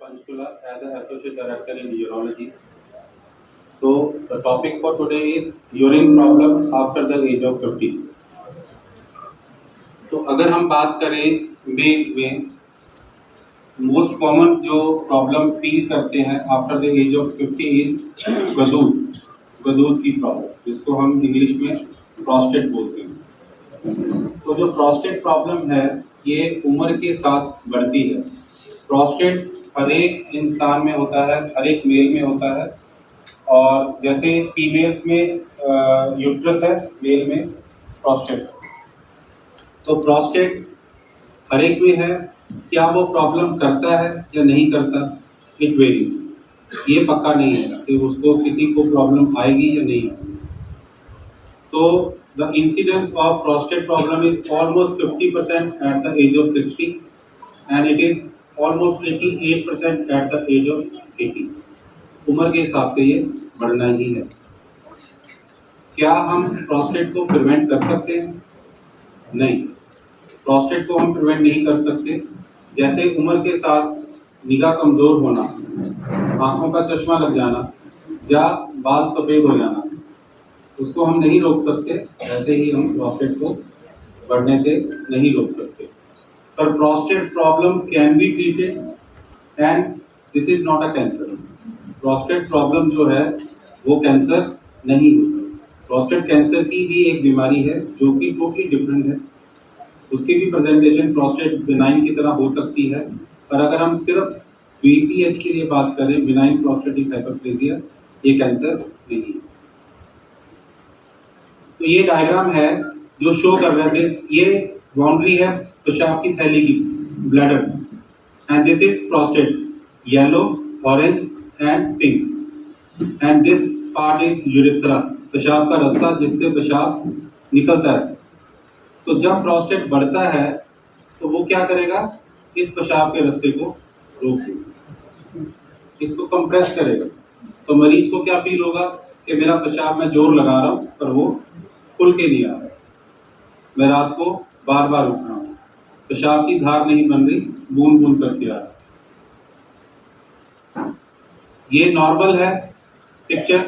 Panchkula as an Associate Director in Urology. So the topic for today is urine problem after the age of 50. तो अगर हम बात करें males में most common जो problem feel करते हैं after the age of 50 is गदूद की प्रॉब्लम, जिसको हम इंग्लिश में प्रोस्टेट बोलते हैं। तो जो प्रोस्टेट प्रॉब्लम है ये उम्र के साथ बढ़ती है। प्रोस्टेट हर एक इंसान में होता है, हर एक मेल में होता है, और जैसे फीमेल्स में यूट्रस है, मेल में प्रोस्टेट। तो प्रोस्टेट हर एक में है। क्या वो प्रॉब्लम करता है या नहीं करता, इट वेरीज। ये पक्का नहीं है कि उसको किसी को प्रॉब्लम आएगी या नहीं आएगी। तो the incidence of prostate problem is almost 50% at the age of 60 and it is almost 88% at the age of 80। उम्र के हिसाब से ये बढ़ना ही है। क्या हम प्रोस्टेट को प्रिवेंट कर सकते हैं? नहीं, प्रोस्टेट को हम प्रिवेंट नहीं कर सकते। जैसे उम्र के साथ निगाह कमज़ोर होना, आंखों का चश्मा लग जाना या बाल सफ़ेद हो जाना, उसको हम नहीं रोक सकते। ऐसे ही हम प्रोस्टेट को बढ़ने से नहीं रोक सकते। पर prostate problem can be treated and this is not a cancer. Prostate problem जो है वो कैंसर नहीं होता। प्रोस्टेट कैंसर की भी एक बीमारी है जो कि टोटली डिफरेंट है। उसकी भी प्रेजेंटेशन प्रोस्टेट बिनाइन की तरह हो सकती है, पर अगर हम सिर्फ बीपीएच के लिए बात करें, बिनाइन प्रोस्टेटिक हाइपरप्लेजिया, ये कैंसर नहीं है। तो ये डायग्राम है जो शो कर रहे थे। ये बाउंड्री है पेशाब की थैली की, bladder, and this is prostate, yellow, orange and pink, and this part is urethra, पेशाब का रास्ता जिससे पेशाब निकलता है। तो जब प्रोस्टेट बढ़ता है तो वो क्या करेगा, इस पेशाब के रास्ते को रोक देगा, इसको कंप्रेस करेगा। तो मरीज को क्या फील होगा कि मेरा पेशाब में जोर लगा रहा हूँ पर वो खुल के नहीं आ रहा, मैं रात को बार बार उठ रहा हूँ, पेशाब की धार नहीं बन रही, बूंद बूंद करके आ रहा। ये नॉर्मल है पिक्चर,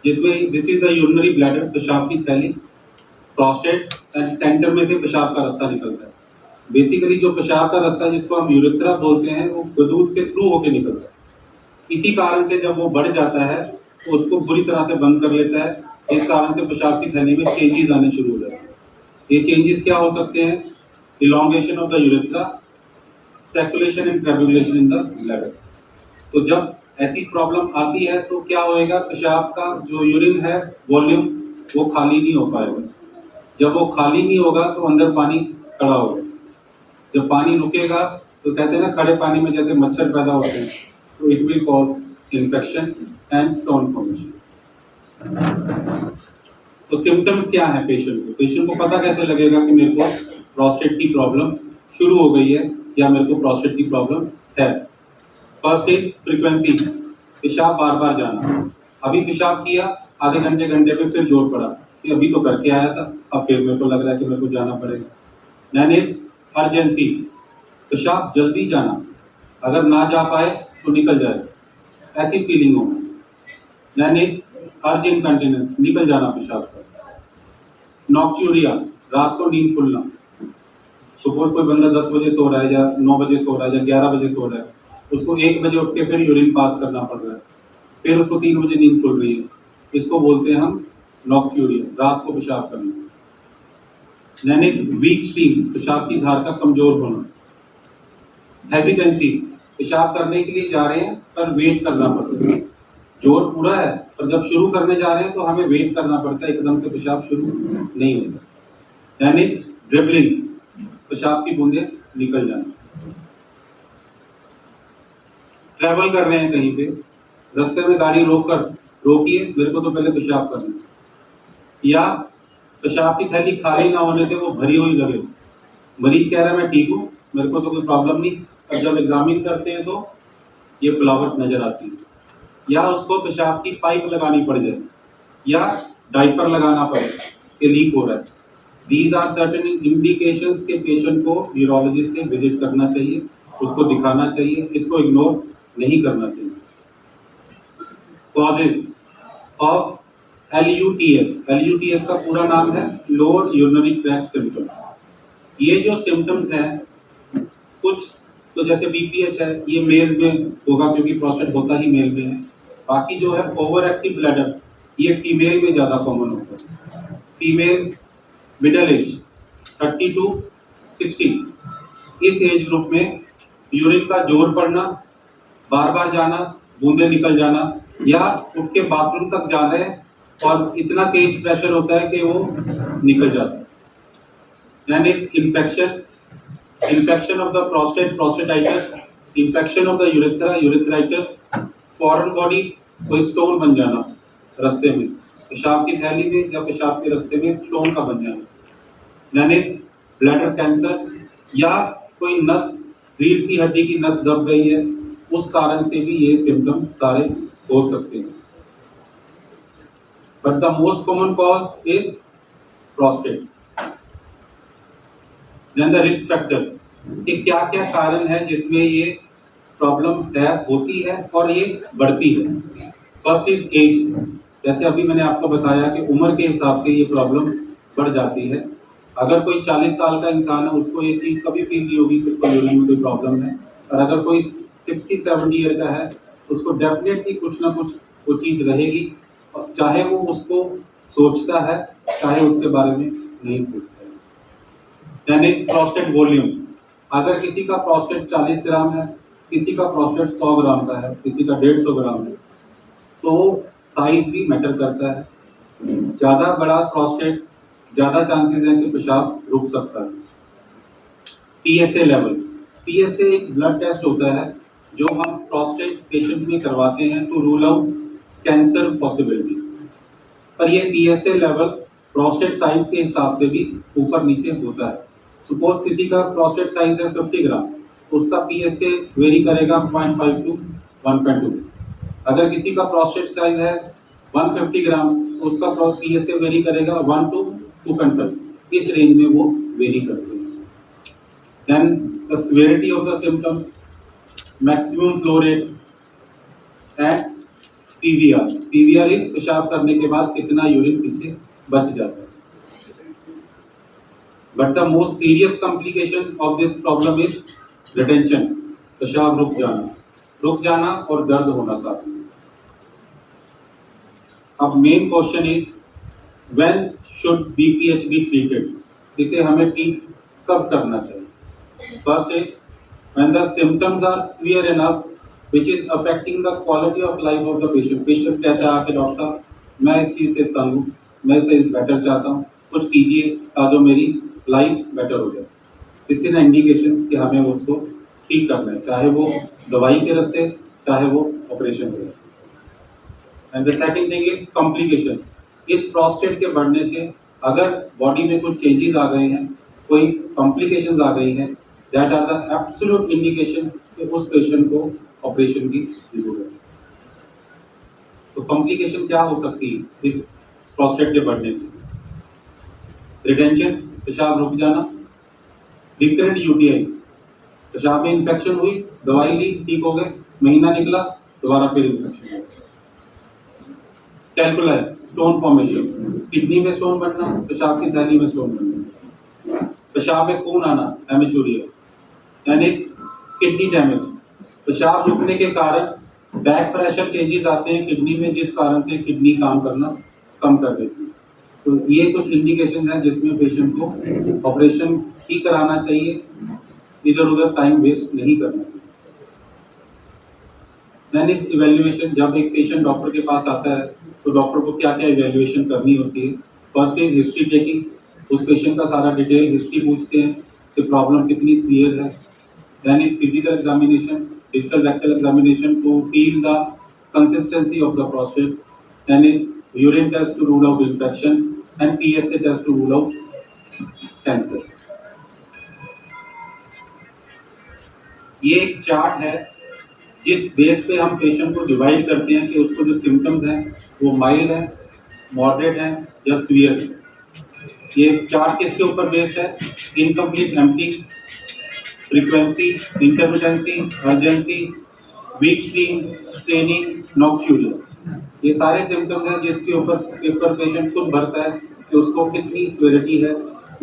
जिसमें this is the urinary bladder, पेशाब की थैली, प्रोस्टेट एंड सेंटर में से पेशाब का रास्ता निकलता है। बेसिकली जो पेशाब का रास्ता जिसको हम यूरेथ्रा बोलते हैं वो गदूद के थ्रू होकर निकलता है। इसी कारण से जब वो बढ़ जाता है तो उसको बुरी तरह से बंद कर लेता है। इस कारण से पेशाब की थैली में चेंजेस आने शुरू हो जाते हैं। ये चेंजेस क्या हो सकते हैं? Elongation of the urethra, circulation and curvulation in the bladder. तो जब ऐसी प्रॉब्लम आती है तो क्या होएगा, पेशाब का जो यूरिन है वॉल्यूम वो खाली नहीं हो पाएगा। जब वो खाली नहीं होगा तो अंदर पानी खड़ा होगा। जब पानी रुकेगा तो कहते हैं ना, खड़े पानी में जैसे मच्छर पैदा होते हैं, तो it will cause infection and stone formation. तो सिम्टम्स क्या है पेशेंट को पता कैसे लगेगा कि मेरे को प्रोस्टेट की प्रॉब्लम शुरू हो गई है या मेरे को प्रोस्टेट की प्रॉब्लम है? फर्स्ट इज फ्रीक्वेंसी, पेशाब बार बार जाना। अभी पेशाब किया, आधे घंटे पे फिर जोर पड़ा कि अभी तो करके आया था, अब फिर मेरे को लग रहा है कि मेरे को जाना पड़ेगा। देन इज अर्जेंसी, पेशाब जल्दी जाना, अगर ना जा पाए तो निकल जाए, ऐसी फीलिंग होना। देन इज अर्ज इनकंटिनेंस, निकल जाना पेशाब का। नॉक्ट्यूरिया, रात को नींद खुलना। सुबह कोई बंदा 10 बजे सो रहा है या 9 बजे सो रहा है या 11 बजे सो रहा है, उसको 1 बजे उठ के फिर यूरिन पास करना पड़ रहा है, फिर उसको 3 बजे नींद खुल रही है, इसको बोलते हैं हम नॉक्ट्यूरिया, रात को पेशाब करना। वीक स्टीम, पेशाब की धार का कमजोर होना। हेजिटेंसी, पेशाब करने के लिए जा रहे हैं पर वेट करना पड़ता है, जोर पूरा है पर जब शुरू करने जा रहे हैं तो हमें वेट करना पड़ता है, एकदम से पेशाब शुरू नहीं होता। ड्रिबलिंग, पेशाब की बूंदें निकल जाना। ट्रैवल कर रहे हैं कहीं पे, रास्ते में गाड़ी रोकिए, मेरे को तो पहले पेशाब करना है, या पेशाब की थैली खाली ना होने से वो भरी हुई लगे, मरीज कह रहा है मैं ठीक हूँ, मेरे को तो कोई प्रॉब्लम नहीं, और जब एग्जामिन करते हैं तो ये फ्लावट नजर आती है, या उसको पेशाब की पाइप लगानी पड़ जाए या डाइपर लगाना पड़े कि लीक हो रहा है। दीज आर सर्टेन इंडिकेशंस के पेशेंट को यूरोलॉजिस्ट से विजिट करना चाहिए, उसको दिखाना चाहिए, इसको इग्नोर नहीं करना चाहिए। कॉजेज ऑफ LUTS का पूरा नाम है लोअर यूरिनरी ट्रैक्ट सिम्टम्स। ये जो सिम्टम्स हैं कुछ तो जैसे BPH है ये मेल में होगा क्योंकि प्रोस्टेट होता ही मेल में है। बाकी जो है ओवर एक्टिव ब्लैडर ये फीमेल में ज़्यादा कॉमन होता है। फीमेल मिडल एज 30 to 60 इस एज ग्रुप में यूरिन का जोर पड़ना, बार बार जाना, बूंदे निकल जाना या उठ के बाथरूम तक जा रहे हैं और इतना तेज प्रेशर होता है कि वो निकल जाता है। यानी infection of the prostate, prostatitis, infection of the urethra, urethritis, foreign body कोई स्टोन बन जाना रास्ते में, पेशाब की थैली में या पेशाब के रास्ते में स्टोन का बन जाना, यानी ब्लैडर कैंसर या कोई नस, रीढ़ की हड्डी की नस दब गई है उस कारण से भी ये सिम्टम्स सारे हो सकते हैं। But the most common cause is prostate. Then the risk factor कि क्या क्या कारण है जिसमें ये प्रॉब्लम होती है और ये बढ़ती है। फर्स्ट इज एज, जैसे अभी मैंने आपको बताया कि उम्र के हिसाब से ये प्रॉब्लम बढ़ जाती है। अगर कोई 40 साल का इंसान है उसको ये चीज़ कभी फील नहीं होगी कि उसको यूरिन में कोई प्रॉब्लम है, और अगर कोई 60-70 ईयर का है उसको डेफिनेटली कुछ ना कुछ वो चीज़ रहेगी, और चाहे वो उसको सोचता है चाहे उसके बारे में नहीं सोचता है। यानी प्रोस्टेट वॉल्यूम, अगर किसी का प्रोस्टेट 40 ग्राम है, किसी का प्रोस्टेट 100 ग्राम का है, किसी का 150 ग्राम है, तो साइज भी मैटर करता है। ज़्यादा बड़ा प्रोस्टेट ज़्यादा चांसेस है कि पेशाब रुक सकता है। PSA लेवल, PSA एक ब्लड टेस्ट होता है जो हम प्रोस्टेट पेशेंट में करवाते हैं to rule out cancer possibility. पर ये PSA लेवल प्रोस्टेट साइज के हिसाब से भी ऊपर नीचे होता है। सपोज किसी का प्रोस्टेट साइज है 50 ग्राम, उसका PSA वेरी करेगा 0.5 to 1.2। अगर किसी का प्रोस्टेट साइज है 150 ग्राम, उसका PSA वेरी करेगा 1 to 2.5। इस रेंज में वो वेरी करते हैं। Then the severity of the symptoms, maximum flow rate and PVR। PVR is पेशाब करने के बाद कितना यूरिन पीछे बच जाता है। But the most serious complication of this problem is retention, पेशाब रुक जाना और दर्द होना साथ में। अब main question is when should BPH be treated, इसे हमें ठीक कब करना चाहिए। First is when the symptoms are severe enough which is affecting the quality of life of the patient। Patient कहता है आके डॉक्टर साहब मैं इस चीज़ से तंग हूँ, मैं इसे बेटर चाहता हूँ, कुछ कीजिए ताकि मेरी लाइफ बेटर हो जाए। दिस इज इंडिकेशन कि हमें उसको ठीक करना है, चाहे वो दवाई के रास्ते चाहे वो ऑपरेशन के रास्ते। And the second thing is complication. इस प्रोस्टेट के बढ़ने से अगर बॉडी में कुछ चेंजेस आ गए हैं, कोई कॉम्प्लिकेशंस आ गई हैं, that are the absolute indication कि उस पेशेंट को ऑपरेशन की जरूरत है। तो कॉम्प्लिकेशन क्या हो सकती है इस प्रोस्टेट के बढ़ने से? रिटेंशन, पेशाब रुक जाना। रिकरेंट UTI, पेशाब में इन्फेक्शन हुई, दवाई ली, ठीक हो गए, महीना निकला, दोबारा फिर इन्फेक्शन हो। कैल्कुलाई, स्टोन फॉर्मेशन, किडनी में स्टोन बनना, पेशाब की थैली में स्टोन बनना। पेशाब में खून आना, हेमेचूरिया, यानी किडनी डैमेज। पेशाब रुकने के कारण बैक प्रेशर चेंजेस आते हैं किडनी में, जिस कारण से किडनी काम करना कम कर देती है। तो ये कुछ इंडिकेशन है जिसमें पेशेंट को ऑपरेशन ही कराना चाहिए, इधर उधर टाइम वेस्ट नहीं करना चाहिए। मैंने इवैल्यूएशन, जब एक पेशेंट डॉक्टर के पास आता है तो डॉक्टर को क्या क्या इवैल्यूएशन करनी होती है। फर्स्ट इज हिस्ट्री टेकिंग, उस पेशेंट का सारा डिटेल हिस्ट्री पूछते हैं कि प्रॉब्लम कितनी सीवियर है। Then is physical examination, digital rectal examination to feel the consistency of the prostate. Then is urine test to rule out infection and PSA test to rule out cancer. ये एक chart है जिस base पे हम patient को divide करते हैं कि उसको जो सिम्टम्स हैं वो माइल्ड है, मॉडरेट है या सीवियर है। ये चार्ट किसके ऊपर बेस्ड है? Incomplete empty, frequency, intermittency, urgency, weak straining, nocturia, ये सारे सिम्टम्स हैं जिसके ऊपर पेपर पेशेंट खुद भरता है कि उसको कितनी सिवियरिटी है,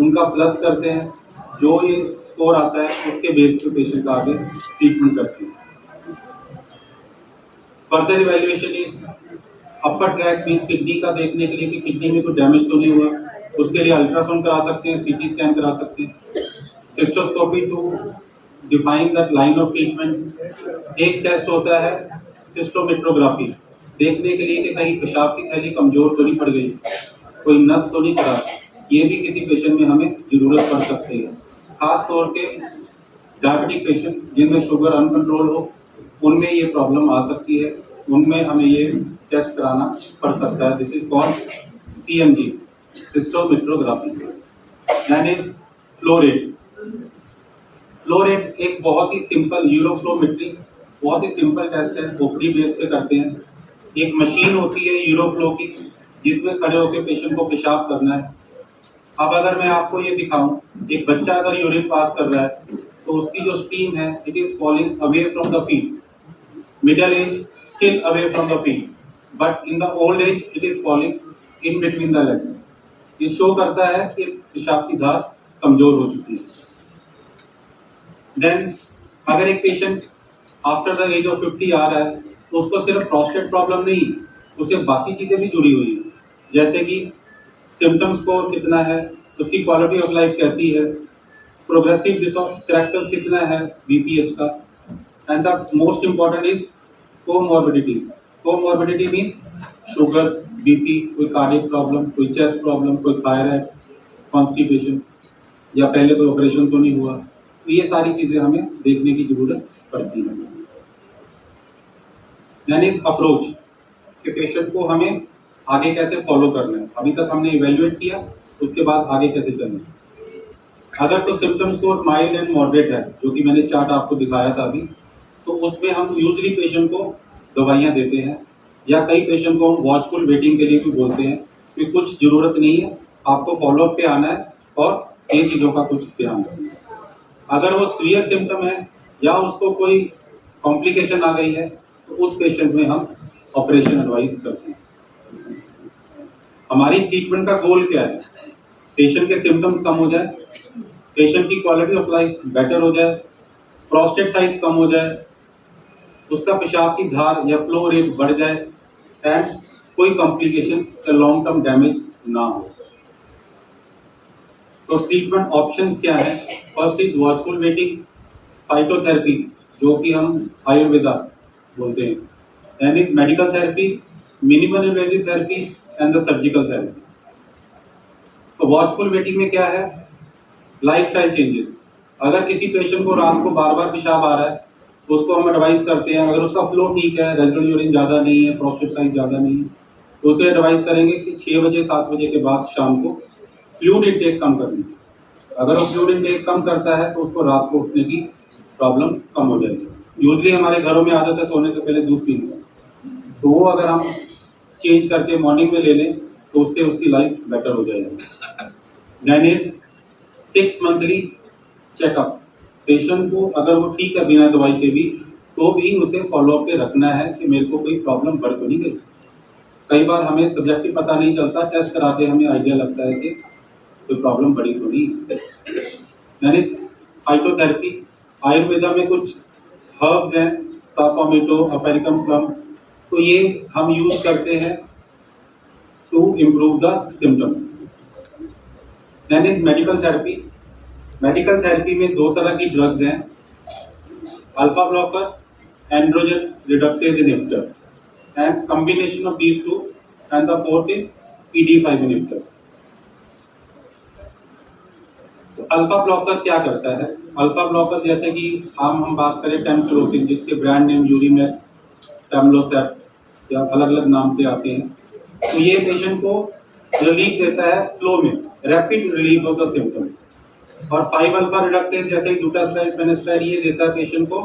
उनका प्लस करते हैं, जो ये स्कोर आता है उसके बेस पे पेशेंट का आगे ट्रीटमेंट करते हैं। Further evaluation is upper track means kidney का देखने के लिए कि किडनी में कुछ डैमेज तो नहीं हुआ, उसके लिए अल्ट्रासाउंड करा सकते हैं, सीटी स्कैन करा सकते हैं। Cystoscopy to define the line of treatment. एक टेस्ट होता है सिस्टोमेट्रोग्राफी, देखने के लिए कि कहीं पेशाब की थैली कमजोर तो नहीं पड़ गई, कोई नस तो नहीं खराब, ये भी किसी पेशेंट में हमें जरूरत पड़ सकती है। खास तौर पे डायबिटिक पेशेंट जिनमें शुगर अनकंट्रोल हो, उनमें ये प्रॉब्लम आ सकती है, उनमें हमें ये टेस्ट कराना पड़ सकता है। This is called CMG, cystometrography. That is flow rate. Flow rate एक बहुत ही सिंपल यूरोफ्लोमेट्री, बहुत ही सिंपल टेस्ट है, ओपडी बेस पे करते हैं। एक मशीन होती है यूरोफ्लो की, जिसमें खड़े होकर पेशेंट को पेशाब करना है। अब अगर मैं आपको ये दिखाऊं, एक बच्चा अगर यूरिन पास कर रहा है तो उसकी जो स्ट्रीम है it is falling away from the feet, middle age still away from the feet, but in the old age it is falling in between the legs. ये शो करता है कि पेशाब की धार कमजोर हो चुकी है। देन अगर एक patient after the age of 50 आ रहा है तो उसको सिर्फ प्रोस्टेट प्रॉब्लम नहीं, उसे बाकी चीजें भी जुड़ी हुई है, जैसे कि सिम्टम स्कोर कितना है, उसकी क्वालिटी ऑफ लाइफ कैसी है, प्रोग्रेसिव डिसऑर्डर कितना है BPH का, and the most important is comorbidities. Comorbidity means sugar, BP, कोई कार्डियक प्रॉब्लम, कोई चेस्ट प्रॉब्लम, कोई थायराइड, कॉन्स्टिपेशन, या पहले कोई ऑपरेशन तो नहीं हुआ, तो ये सारी चीजें हमें देखने की जरूरत पड़ती है। यानी अप्रोच कि पेशेंट को हमें आगे कैसे फॉलो करना है। अभी तक हमने इवेल्युएट किया, उसके बाद आगे कैसे चलना है। अगर तो symptom score mild and moderate है, जो कि मैंने चार्ट आपको दिखाया था अभी, तो उसमें हम यूजली पेशेंट को दवाइयाँ देते हैं, या कई पेशेंट को हम वॉचफुल वेटिंग के लिए भी बोलते हैं कि कुछ ज़रूरत नहीं है, आपको फॉलोअप पे आना है और इन चीज़ों का कुछ ध्यान रखना है। अगर वो सीवियर सिम्टम है या उसको कोई कॉम्प्लिकेशन आ गई है तो उस पेशेंट में हम ऑपरेशन एडवाइस करते हैं। हमारी ट्रीटमेंट का गोल क्या है? पेशेंट के सिम्टम्स कम हो जाए, पेशेंट की क्वालिटी ऑफ लाइफ बेटर हो जाए, प्रोस्टेट साइज कम हो जाए, उसका पेशाब की धार या फ्लो रेट बढ़ जाए, एंड कोई कॉम्प्लिकेशन या लॉन्ग टर्म डैमेज ना हो। तो ट्रीटमेंट ऑप्शंस क्या है? First is watchful waiting, phytotherapy जो कि हम आयुर्वेदा बोलते हैं, यानी medical therapy, minimal invasive therapy and the surgical therapy. तो वॉचफुल वेटिंग में क्या है? Lifestyle changes. अगर किसी पेशेंट को रात को बार बार पेशाब आ रहा है तो उसको हम एडवाइस करते हैं, अगर उसका फ्लो ठीक है, रेजिडुअल यूरिन ज़्यादा नहीं है, प्रोस्टेट साइज ज़्यादा नहीं है, तो उसे एडवाइस करेंगे कि 6 बजे 7 बजे के बाद शाम को फ्लूइड इंटेक कम करनी। अगर वो फ्लूइड इंटेक कम करता है तो उसको रात को उठने की प्रॉब्लम कम हो जाएगी। यूजली हमारे घरों में आदत है सोने से पहले दूध पीने का, तो वो अगर हम चेंज करके मॉर्निंग में ले लें तो उससे उसकी लाइफ बेटर हो जाएगी। Then is 6 monthly checkup. Patient को अगर वो ठीक है बिना दवाई के भी, तो भी उसे फॉलोअप पे रखना है कि मेरे को कोई प्रॉब्लम बढ़ तो नहीं गई। कई बार हमें सब्जेक्टिव पता नहीं चलता, टेस्ट कराते हमें आइडिया लगता है कि कोई प्रॉब्लम बड़ी तो नहीं। यानी फाइटोथेरेपी, आयुर्वेदा में कुछ हर्ब्स हैं, साफामेटो, अपेरिकम प्लम, तो ये हम यूज करते हैं to improve the symptoms. Then is medical therapy. Medical therapy में 2 तरह की ड्रग्स हैं, alpha blocker, androgen reductase inhibitor, and combination of these two, and the fourth is PDE5 inhibitor। तो अल्फा ब्लॉकर क्या करता है? अल्फा ब्लॉकर जैसे कि हम बात करें टेम्परोसिन, जिसके ब्रांड नेम यूरीमेट, टेम्लोसेप या अलग अलग नाम से आते हैं, तो ये पेशेंट को रिलीफ देता है फ्लो में, rapid relief of the symptoms. और 5 अल्फा रिडक्टेज जैसे डूटास्टाइल, फेनेस्टाइल, ये देता है पेशेंट को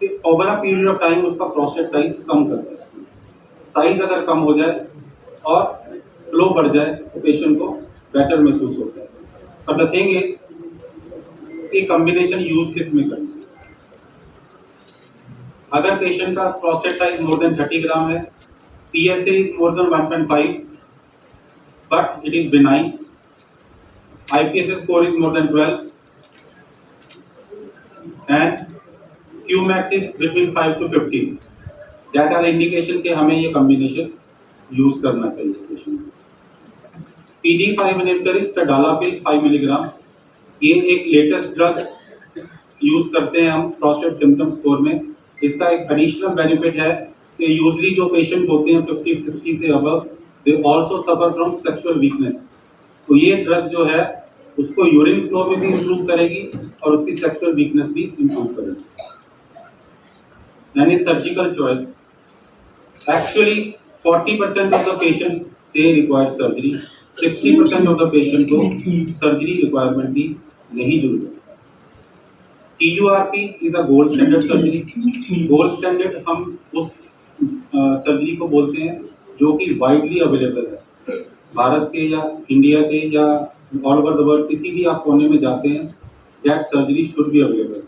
कि over a period of time उसका प्रोस्टेट साइज कम करता है। साइज अगर कम हो जाए और फ्लो बढ़ जाए तो पेशेंट को बेटर महसूस होता है। बट द थिंग इज कि कॉम्बिनेशन यूज किस में करना है। अगर पेशेंट का prostate size more than 30 gram है, PSA is more than 1.5 but it is benign, IPSS score is more than 12 and Qmax is between 5 to 15, that are indication के हमें ये कॉम्बिनेशन यूज करना चाहिए पेशेंट को। PD5 inhibitor is tadalafil 5 milligram, ये एक latest drug use करते हैं हम प्रोस्टेट सिम्टम स्कोर में। इसका एक एडिशनल बेनिफिट है कि यूजली जो पेशेंट होते हैं 50-60 से above, they also suffer from sexual weakness, तो ये ड्रग जो है उसको यूरिन फ्लो में भी इंप्रूव करेगी और उसकी सेक्सुअल वीकनेस भी इंप्रूव करेगी। यानी surgical choice, actually 40% of the patient they require surgery, 60% of the patient को सर्जरी रिक्वायरमेंट भी नहीं जरूरत। TURP is a gold standard surgery. Gold standard हम उस सर्जरी को बोलते हैं जो कि वाइडली अवेलेबल है, भारत के या इंडिया के या ऑल ओवर द वर्ल्ड किसी भी आप कोने में जाते हैं, that surgery should be available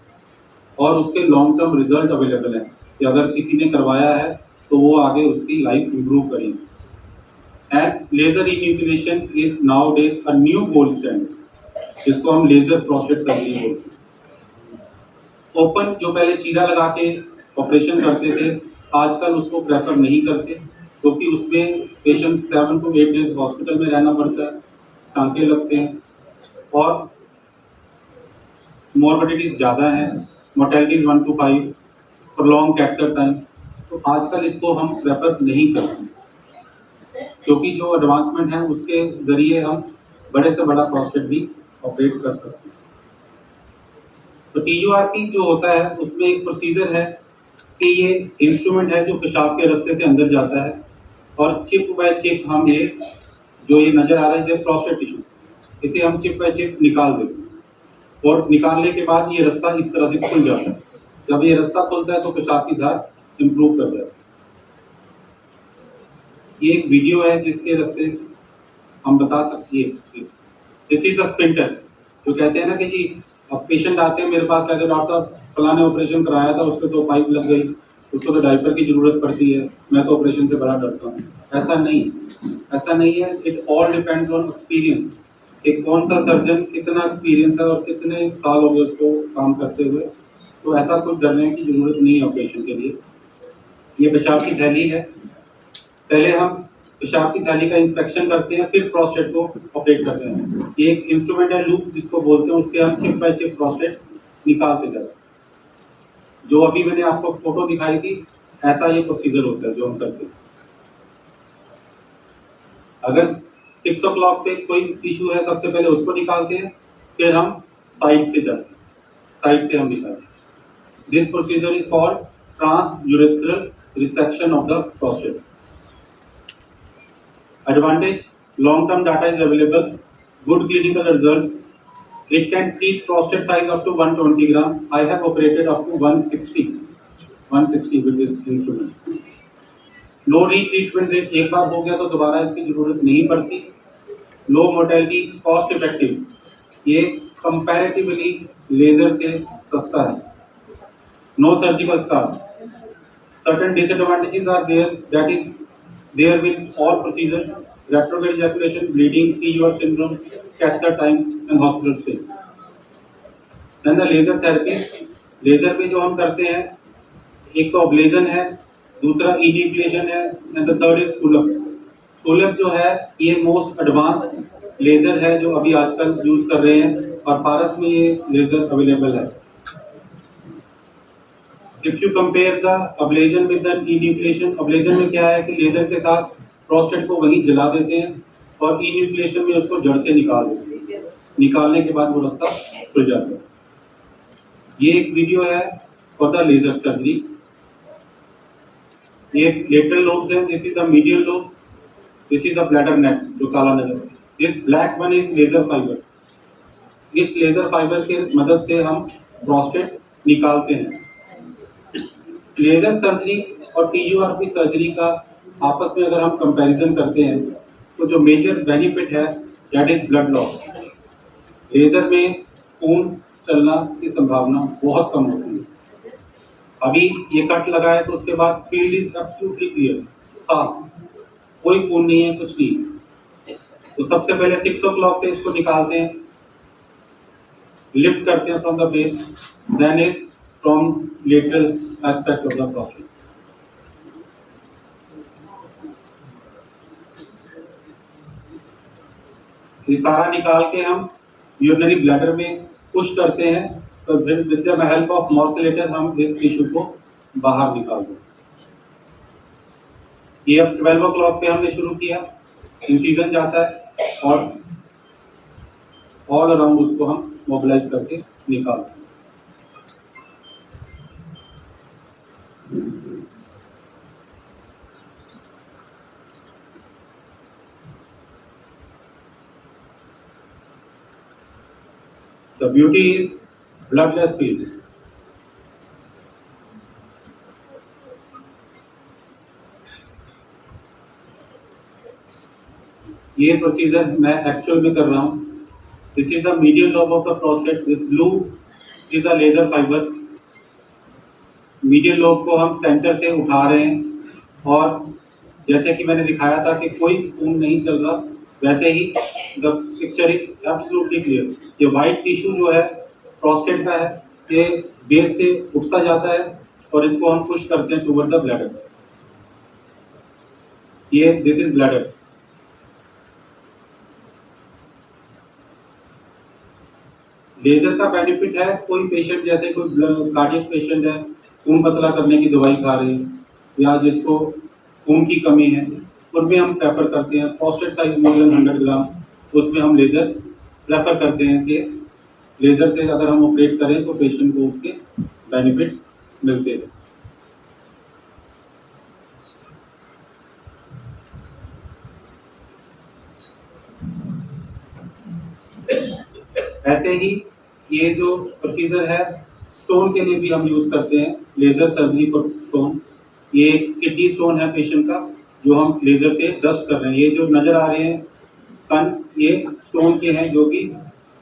और उसके लॉन्ग टर्म रिजल्ट अवेलेबल है कि अगर किसी ने करवाया है तो वो आगे उसकी लाइफ इंप्रूव करेंगे। And laser enucleation is nowadays a new gold standard, जिसको हम लेजर प्रोस्टेट सर्जरी बोलते हैं। ओपन जो पहले चीरा लगा के ऑपरेशन करते थे, आजकल उसको प्रेफर नहीं करते क्योंकि उसमें पेशेंट 7 to 8 डेज हॉस्पिटल में रहना पड़ता है, टांके लगते हैं और मॉर्बिडिटीज ज़्यादा है, mortalities 1 to 5, prolong catheter time, तो आजकल इसको हम प्रेफर नहीं करते क्योंकि जो एडवांसमेंट है उसके ज़रिए हम बड़े से बड़ा प्रोस्टेट भी ऑपरेट कर सकते हैं। तो TURP जो होता है उसमें एक प्रोसीजर है कि ये इंस्ट्रूमेंट है जो पेशाब के रास्ते से अंदर जाता है और चिप बाय चिप हम ये जो ये नज़र आ रहा है प्रोस्टेट टिश्यू, इसे हम चिप बाय चिप निकाल देते हैं और निकालने के बाद ये रास्ता इस तरह से खुल जाता है। जब ये रास्ता खुलता है तो पेशाब की धार इम्प्रूव कर जाता है। ये एक वीडियो है जिसके रास्ते हम बता सकते हैं, दिस इज द स्पिंटर, जो कहते हैं ना कि जी अब पेशेंट आते हैं मेरे पास, कहते हैं डॉक्टर साहब फलाने ऑपरेशन कराया था, उस पर तो पाइप लग गई, उसको तो डायपर की ज़रूरत पड़ती है, मैं तो ऑपरेशन से बड़ा डरता हूँ। ऐसा नहीं है। It all depends on experience कि कौन सा सर्जन कितना एक्सपीरियंस है और कितने साल हो गए उसको काम करते हुए, तो ऐसा कुछ डरने की ज़रूरत नहीं है ऑपरेशन के लिए। ये पेशाब की थैली है, पहले हम पेशाब की थैली का इंस्पेक्शन करते हैं, फिर प्रोस्टेट को ऑपरेट करते हैं। ये एक इंस्ट्रूमेंट है लूप जिसको बोलते हैं, उसके हम चिप बाय चिप प्रोस्टेट निकालते जाते हैं। जो अभी मैंने आपको फोटो दिखाई थी, ऐसा ये प्रोसीजर होता है जो हम करते हैं। अगर 6 o'clock पे कोई टिश्यू है, सबसे पहले उसको निकालते हैं, फिर हम साइड से जाते हैं, साइड से हम निकालते हैं। This procedure is called transurethral resection of the prostate. Advantage: long-term data is available, good clinical result. It can treat prostate size up to 120 gram. I have operated up to 160 with this instrument. Low retreatment rate, एक बार हो गया तो दोबारा इसकी जरूरत नहीं पड़ती। Low mortality, cost effective. ये comparatively लेजर से सस्ता है। No surgical scar. Certain disadvantages are there, that is there with all procedures, retrograde ejaculation, bleeding, TUR syndrome, catheter time and hospital stay. Then the laser therapy, laser में जो हम करते हैं, एक तो अब्लेजन है, दूसरा इन्यूक्लिएशन है and the third is pull up. Pull up जो है ये मोस्ट एडवांस लेजर है जो अभी आजकल यूज कर रहे हैं और भारत में ये लेजर अवेलेबल है। If you compare the ablation with the enucleation, ablation में क्या है कि लेजर के साथ प्रोस्टेट को वहीं जला देते हैं और enucleation में उसको जड़ से निकाल देते हैं, निकालने के बाद वो रास्ता खुल जाता है। ये एक वीडियो है फॉर द लेजर सर्जरी। ये लेटरल लोब्स है, this is the medial lobe, this is the bladder neck जो काला नजर, this black one is laser fibre. इस लेजर फाइबर के मदद से हम प्रोस्टेट निकालते हैं। लेजर सर्जरी और TURP सर्जरी का आपस में अगर हम कंपैरिजन करते हैं तो जो मेजर बेनिफिट है that is blood loss. Laser में खून चलना की संभावना बहुत कम होती है, अभी ये कट लगा है तो उसके बाद फील्ड इज एब्सोल्युटली क्लियर, साफ, कोई खून नहीं है, कुछ नहीं। तो सबसे पहले 6 o'clock से इसको निकालते हैं, लिफ्ट करते हैं from the base, then is from lateral aspect of the prostate. ये सारा निकाल के हम यूरिनरी ब्लैडर में पुश करते हैं, तो विद द हेल्प ऑफ मॉर्सिलेटर हम इस टिश्यू को बाहर निकाल दें। ये अब 12 o'clock पे हमने शुरू किया, इंसिजन जाता है और ऑल अराउंड उसको हम मोबिलाइज करके निकालते हैं। The beauty is bloodless field. ये प्रोसीजर मैं एक्चुअल में कर रहा हूँ। This is the medial lobe of the prostate, this blue is a laser fibre. Medial lobe को हम सेंटर से उठा रहे हैं और जैसे कि मैंने दिखाया था कि कोई खून नहीं चल रहा, वैसे ही the picture is absolutely clear. ये वाइट टिश्यू जो है प्रोस्टेट का है, ये बेस से उठता जाता है और इसको हम पुश करते हैं टुवर्ड द ब्लैडर। ये दिस इज ब्लैडर। लेजर का बेनिफिट है, कोई पेशेंट जैसे कोई कार्डियक पेशेंट है, खून पतला करने की दवाई खा रहे हैं या जिसको खून की कमी है, उनमें हम प्रेफर करते हैं प्रोस्टेट साइज मोर देन 100 ग्राम, तो उसमें हम लेजर प्रेफर करते हैं कि लेजर से अगर हम ऑपरेट करें तो पेशेंट को उसके बेनिफिट्स मिलते हैं। ऐसे ही ये जो प्रोसीजर है स्टोन के लिए भी हम यूज करते हैं, लेजर सर्जरी फॉर स्टोन। ये किडनी स्टोन है पेशेंट का, जो हम लेजर से डस्ट कर रहे हैं। ये जो नजर आ रहे हैं कण, ये स्टोन के हैं जो कि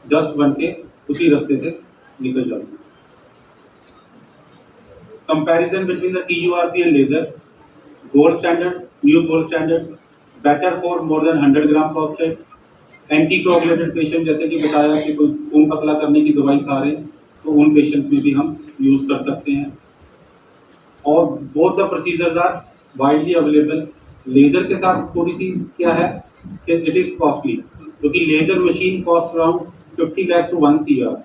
डस्ट बन के उसी रास्ते से निकल जाते हैं। Comparison between the TURP and laser, gold standard, new gold standard, better for more than 100 gram prostate, anticoagulated patient, जैसे कि बताया कि कोई खून पतला करने की दवाई खा रहे हैं तो उन पेशेंट्स में भी हम यूज कर सकते हैं। और both the procedures are widely available. Laser के साथ थोड़ी सी क्या है कि इट इज कॉस्टली, क्योंकि laser machine cost around 50 lakh to 1 CR,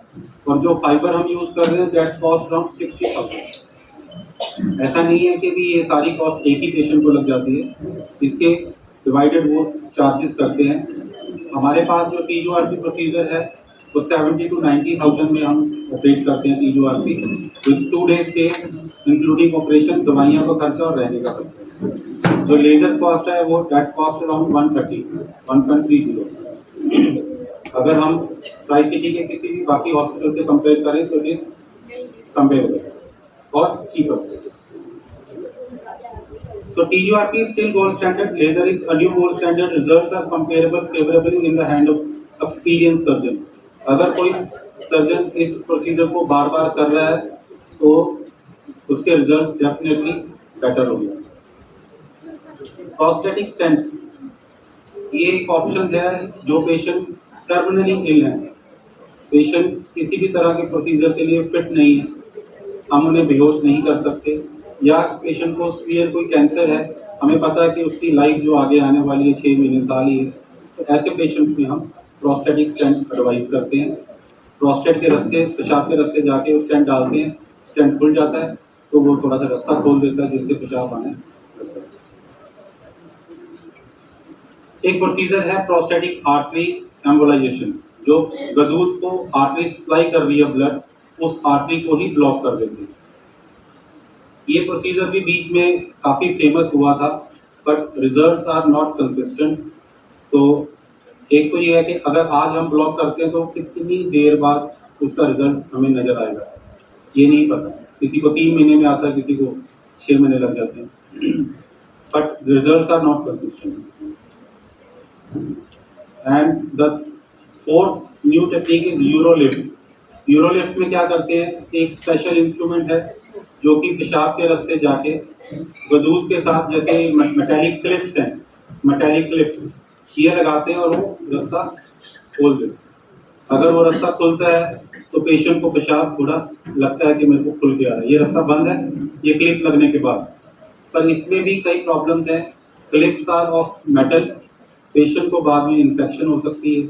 और जो फाइबर हम यूज कर रहे हैं दैट कॉस्ट अराउंड 60,000। ऐसा नहीं है कि भी ये सारी कॉस्ट एक ही पेशेंट को लग जाती है, इसके डिवाइडेड वो चार्जेस करते हैं। हमारे पास जो TURP प्रोसीजर है वो 70 to 90,000 में हम ऑपरेट करते हैं TURP, with 2 days stay including operation, दवाइयों का खर्चा और रहने का खर्चा। जो लेजर कॉस्ट है वो डेट कॉस्ट अराउंड 130। अगर हम ट्राई सिटी के किसी भी बाकी हॉस्पिटल से कंपेयर करें तो इट इज कंपेरेबल और cheaper. So TURP is still gold standard. Laser is a new gold standard. Results are comparable favorably in the hand of experienced surgeon. अगर कोई सर्जन इस प्रोसीजर को बार बार कर रहा है तो उसके रिजल्ट डेफिनेटली बेटर होंगे। प्रोस्टेटिक स्टेंट, ये एक ऑप्शन है जो पेशेंट टर्मिनली इल है, पेशेंट किसी भी तरह के प्रोसीजर के लिए फिट नहीं है, हम उन्हें बेहोश नहीं कर सकते, या पेशेंट को सीवियर कोई कैंसर है, हमें पता है कि उसकी लाइफ जो आगे आने वाली है 6 महीने साल ही है, तो ऐसे पेशेंट्स में हम प्रोस्टेटिक स्टेंट एडवाइस करते हैं। प्रोस्टेट के रास्ते, पेशाब के रास्ते जाके वो स्टेंट डालते हैं, स्टेंट खुल जाता है तो वो थोड़ा सा रास्ता खोल देता है जिससे पेशाब आने लगता है। एक प्रोसीजर है प्रोस्टेटिक आर्टरी एम्बोलाइजेशन, जो गदूद को आर्टरी सप्लाई कर रही है ब्लड, उस आर्टरी को ही ब्लॉक कर देती है। ये प्रोसीजर भी बीच में काफ़ी फेमस हुआ था, but results are not consistent. तो एक तो ये है कि अगर आज हम ब्लॉक करते हैं तो कितनी देर बाद उसका रिजल्ट हमें नज़र आएगा, ये नहीं पता। किसी को 3 महीने में आता है, किसी को 6 महीने लग जाते हैं, but results are not consistent. And the fourth new technique is Urolift. Urolift में क्या करते हैं, एक स्पेशल इंस्ट्रूमेंट है जो कि पेशाब के रास्ते जाके गदूद के साथ, जैसे मेटालिक क्लिप्स हैं, मेटालिक क्लिप्स ये लगाते हैं और वो रास्ता खोल देते हैं। अगर वो रास्ता खुलता है तो पेशेंट को पेशाब थोड़ा लगता है कि मेरे को खुल गया है, ये रास्ता बंद है ये क्लिप लगने के बाद। पर इसमें भी कई प्रॉब्लम्स हैं। Clips are of metal, patient को बाद में इन्फेक्शन हो सकती है,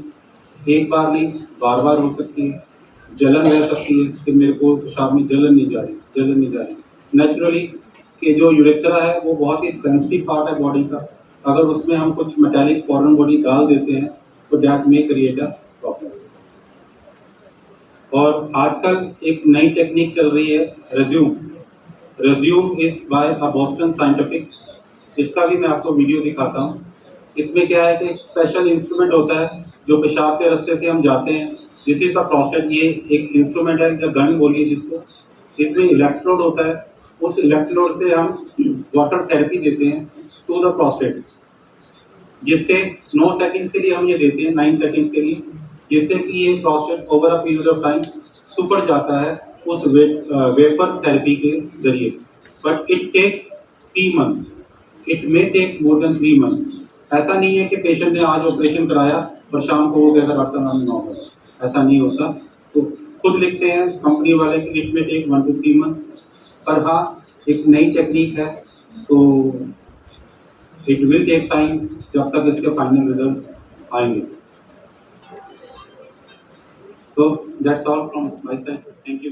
एक बार नहीं बार बार हो सकती है, जलन रह सकती है कि मेरे को पेशाब में जलन नहीं जा रही। नेचुरली कि जो यूरेथ्रा है वो बहुत ही सेंसिटिव पार्ट है बॉडी का, अगर उसमें हम कुछ मेटालिक फॉरेन बॉडी डाल देते हैं तो that may create a problem. और आजकल एक नई टेक्निक चल रही है, resume is by a Boston scientific, इसका भी मैं आपको वीडियो दिखाता हूँ। इसमें क्या है कि एक स्पेशल इंस्ट्रूमेंट होता है जो पेशाब के रास्ते से हम जाते हैं, दिस इज अ प्रोस्टेट, ये एक इंस्ट्रूमेंट है या गन बोलिए जिसको, इसमें इलेक्ट्रोड होता है, उस इलेक्ट्रोड से हम वाटर थेरेपी देते हैं टू द प्रोस्टेट, जिससे 9 सेकंड्स के लिए हम ये देते हैं, 9 सेकंड्स के लिए, जिससे कि ये prostate over a period of time सुपर जाता है उस वेपर थेरेपी के जरिए। But it takes 3 month, it may take more than 3 month. ऐसा नहीं है कि पेशेंट ने आज ऑपरेशन कराया और शाम को हो गया डॉक्टर साहब नॉर्मल, ऐसा नहीं होता। तो खुद लिखते हैं कंपनी वाले कि इट में टेक 1 to 3 मंथ। पर हाँ, एक नई टेक्निक है तो इट विल टेक टाइम जब तक इसके फाइनल रिजल्ट आएंगे। So that's all from my side, thank you.